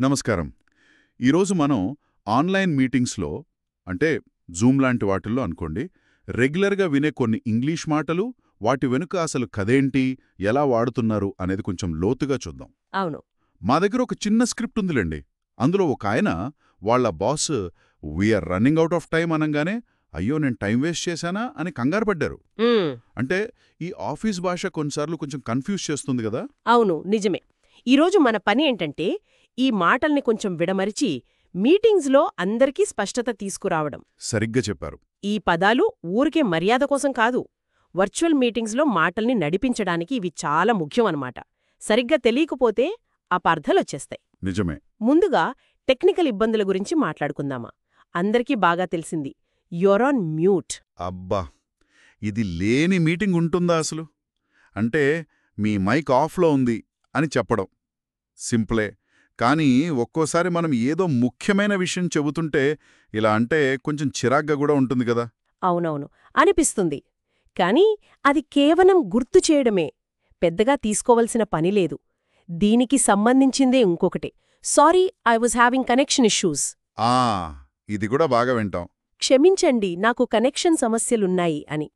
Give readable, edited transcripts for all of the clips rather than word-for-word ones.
నమస్కారం. ఈరోజు మనం ఆన్లైన్ మీటింగ్స్లో అంటే జూమ్ లాంటి వాటిల్లో అనుకోండి, రెగ్యులర్గా వినే కొన్ని ఇంగ్లీష్ మాటలు, వాటి వెనుక అసలు కథేంటి, ఎలా వాడుతున్నారు అనేది కొంచెం లోతుగా చూద్దాం. అవును. మా దగ్గర ఒక చిన్న స్క్రిప్ట్ ఉందిలేండి. అందులో ఒక ఆయన వాళ్ళ boss we're running out of time అనంగానే అయ్యో నేను టైం వేస్ట్ చేశానా అని కంగారు పడ్డారు. మ్మ్. అంటే ఈ ఆఫీస్ భాష కొన్నిసార్లు కొంచెం కన్ఫ్యూజ్ చేస్తుంది కదా. అవును, నిజమే. ఈరోజు మన పని ఏంటంటే ఈ మాటల్ని కొంచెం విడమరిచి మీటింగ్స్లో అందరికీ స్పష్టత తీసుకురావడం. సరిగ్గా చెప్పారు. ఈ పదాలు ఊరికే మర్యాద కోసం కాదు, వర్చువల్ మీటింగ్స్లో మాటల్ని నడిపించడానికి ఇవి చాలా ముఖ్యం అన్నమాట. సరిగ్గా తెలియకపోతే అపార్థాలొచ్చేస్తాయి. నిజమే. ముందుగా టెక్నికల్ ఇబ్బందుల గురించి మాట్లాడుకుందామా. అందరికీ బాగా తెలిసింది యూర్ ఆన్ మ్యూట్. అబ్బా, ఇది లేని మీటింగ్ ఉంటుందా అసలు? అంటే మీ మైక్ ఆఫ్లో ఉంది అని చెప్పడం సింపులే, కానీ ఒక్కోసారి మనం ఏదో ముఖ్యమైన విషయం చెబుతుంటే ఇలా అంటే కొంచెం చిరాగ్గా కూడా ఉంటుంది కదా. అవునవును అనిపిస్తుంది. కానీ అది కేవలం గుర్తు చేయడమే, పెద్దగా తీసుకోవలసిన పనిలేదు. దీనికి సంబంధించిందే ఇంకొకటి, sorry I was having connection issues. ఆ ఇది కూడా బాగా వింటాం. క్షమించండి, నాకు కనెక్షన్ సమస్యలున్నాయి అని.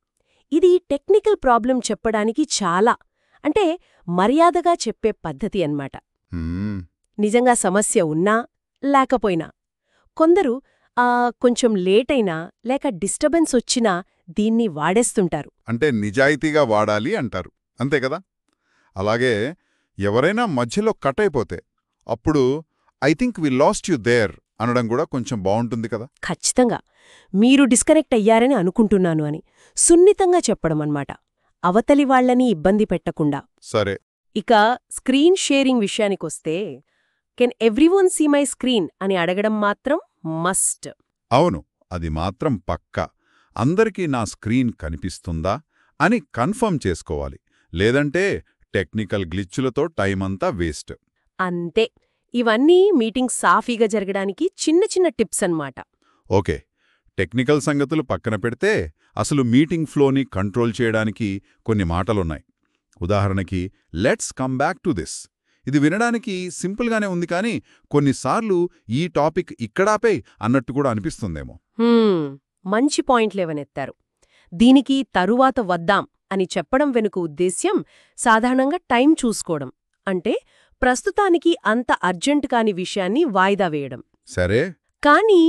ఇది టెక్నికల్ ప్రాబ్లం చెప్పడానికి చాలా అంటే మర్యాదగా చెప్పే పద్ధతి అన్నమాట. హ్మ్, నిజంగా సమస్య ఉన్నా లేకపోయినా. కొందరు కొంచెం లేటైనా లేక డిస్టర్బెన్స్ వచ్చినా దీన్ని వాడేస్తుంటారు. అంటే నిజాయితీగా వాడాలి అంటారు, అంతే కదా. అలాగే ఎవరైనా మధ్యలో కట్ అయిపోతే అప్పుడు I think we lost you there అనడం కూడా కొంచెం బావుంటుంది కదా. ఖచ్చితంగా మీరు డిస్కనెక్ట్ అయ్యారని అనుకుంటున్నాను అని సున్నితంగా చెప్పడమన్నమాట, అవతలి వాళ్లని ఇబ్బంది పెట్టకుండా. సరే. ఇక స్క్రీన్ షేరింగ్ విషయానికొస్తే can everyone see my screen అని అడగడం మాత్రం మస్ట్. అవును, అది మాత్రం పక్కా. అందరికీ నా స్క్రీన్ కనిపిస్తుందా అని కన్ఫర్మ్ చేసుకోవాలి, లేదంటే టెక్నికల్ గ్లిచ్చులతో టైమంతా వేస్ట్. అంతే. ఇవన్నీ మీటింగ్ సాఫీగా జరగడానికి చిన్న చిన్న టిప్స్ అన్నమాట. ఓకే, టెక్నికల్ సంగతులు పక్కన పెడితే అసలు మీటింగ్ ఫ్లోని కంట్రోల్ చేయడానికి కొన్ని మాటలున్నాయి. ఉదాహరణకి let's come back to this. ఇది వినడానికి సింపుల్గానే ఉంది, కానీ కొన్నిసార్లు ఈ టాపిక్ ఇక్కడాపై అన్నట్టు కూడా అనిపిస్తుందేమో. మంచి పాయింట్లేవనెత్తారు. దీనికి తరువాత వద్దాం అని చెప్పడం వెనుక ఉద్దేశ్యం సాధారణంగా టైం చూసుకోవడం. అంటే ప్రస్తుతానికి అంత అర్జెంట్ కాని విషయాన్ని వాయిదా వేయడం. సరే. కానీ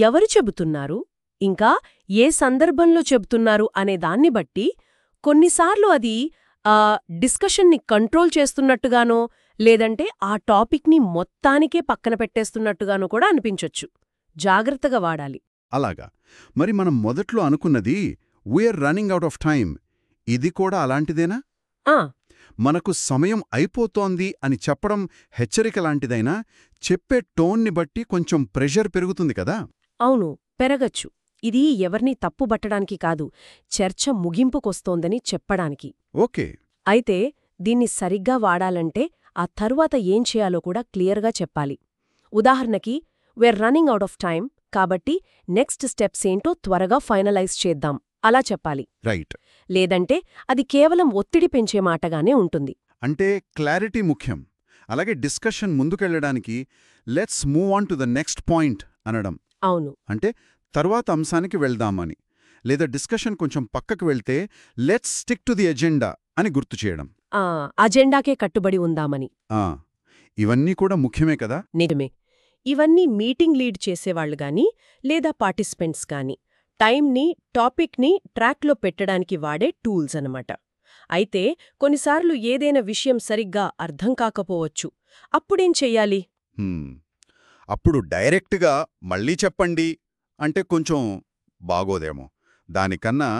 ఎవరు చెబుతున్నారు, ఇంకా ఏ సందర్భంలో చెబుతున్నారు అనే దాన్ని బట్టి కొన్నిసార్లు అది డిస్కషన్ని కంట్రోల్ చేస్తున్నట్టుగానో లేదంటే ఆ టాపిక్ని మొత్తానికే పక్కన పెట్టేస్తున్నట్టుగానో కూడా అనిపించొచ్చు. జాగ్రత్తగా వాడాలి. అలాగా. మరి మనం మొదట్లో అనుకున్నది we're running out of time, ఇది కూడా అలాంటిదేనా? ఆ మనకు సమయం అయిపోతోంది అని చెప్పడం హెచ్చరిక లాంటిదైనా చెప్పే టోన్ని బట్టి కొంచెం ప్రెషర్ పెరుగుతుంది కదా. అవును, పెరగచ్చు. ఇది ఎవర్నీ తప్పుబట్టడానికి కాదు, చర్చ ముగింపుకొస్తోందని చెప్పడానికి. ఓకే. అయితే దీన్ని సరిగ్గా వాడాలంటే ఆ తరువాత ఏం చేయాలో కూడా క్లియర్గా చెప్పాలి. ఉదాహరణకి we're running out of time, కాబట్టి నెక్స్ట్ స్టెప్స్ ఏంటో త్వరగా ఫైనలైజ్ చేద్దాం అలా చెప్పాలి. రైట్. లేదంటే అది కేవలం ఒత్తిడి పెంచే మాటగానే ఉంటుంది. అంటే క్లారిటీ ముఖ్యం. అలాగే డిస్కషన్ ముందుకెళ్లడానికి let's move on to the next point అనడం. అవును. అంటే తర్వాత అంశానికి వెళ్దామని. లేదా డిస్కషన్ కొంచెం పక్కకు వెళ్తే let's stick to the agenda అని గుర్తు చేయడం. అజెండాకే కట్టుబడి ఉందామని. ఇవన్నీ కూడా ముఖ్యమే కదా. నిజమే. ఇవన్నీ మీటింగ్ లీడ్ చేసేవాళ్లు గాని లేదా పార్టిసిపెంట్స్ గాని టైంని, టాపిక్ని ట్రాక్లో పెట్టడానికి వాడే టూల్స్ అన్నమాట. అయితే కొన్నిసార్లు ఏదైనా విషయం సరిగ్గా అర్థం కాకపోవచ్చు. అప్పుడేం చెయ్యాలి? అప్పుడు డైరెక్ట్గా మళ్ళీ చెప్పండి అంటే కొంచెం బాగోదేమో. దానికన్నా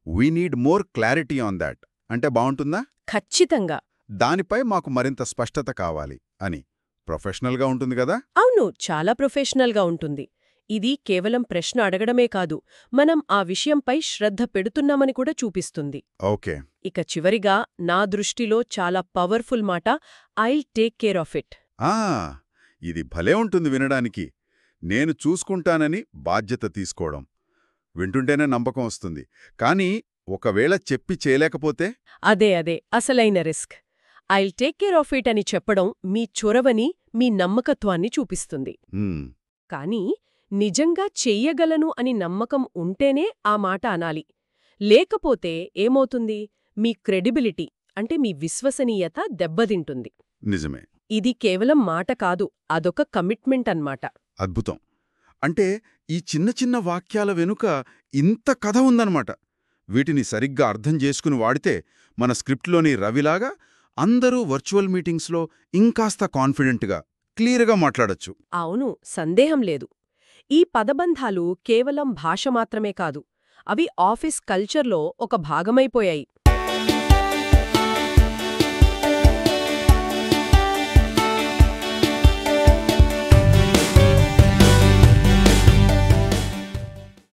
we need more clarity on that అంటే బావుంటుందా? ఖచ్చితంగా. దానిపై మాకు మరింత స్పష్టత కావాలి అని ప్రొఫెషనల్గా ఉంటుంది కదా. అవును, చాలా ప్రొఫెషనల్గా ఉంటుంది. ఇది కేవలం ప్రశ్న అడగడమే కాదు, మనం ఆ విషయంపై శ్రద్ధ పెడుతున్నామని కూడా చూపిస్తుంది. ఓకే. ఇక చివరిగా నా దృష్టిలో చాలా పవర్ఫుల్ మాట I'll take care of it. ఇది భలే ఉంటుంది వినడానికి. నేను చూసుకుంటానని బాధ్యత తీసుకోవడం వింటుంటేనే నమ్మకం వస్తుంది. కానీ ఒకవేళ చెప్పి చేయలేకపోతే? అదే అసలైన risk. I'll take care of it అని చెప్పడం మీ చొరవని, మీ నమ్మకత్వాన్ని చూపిస్తుంది. హ్మ్. కానీ నిజంగా చెయ్యగలను అని నమ్మకం ఉంటేనే ఆ మాట అనాలి. లేకపోతే ఏమవుతుంది? మీ క్రెడిబిలిటీ అంటే మీ విశ్వసనీయత దెబ్బతింటుంది. నిజమే. ఇది కేవలం మాట కాదు, అదొక కమిట్మెంట్ అన్నమాట. అద్భుతం. అంటే ఈ చిన్న చిన్న వాక్యాల వెనుక ఇంత కథ ఉందన్నమాట. వీటిని సరిగ్గా అర్థం చేసుకుని వాడితే మన స్క్రిప్ట్లోని రవిలాగా అందరూ వర్చువల్ మీటింగ్స్లో ఇంకాస్త కాన్ఫిడెంట్గా, క్లియర్గా మాట్లాడొచ్చు. అవును, సందేహం లేదు. ఈ పదబంధాలు కేవలం భాష మాత్రమే కాదు, అవి ఆఫీస్ కల్చర్లో ఒక భాగమైపోయాయి.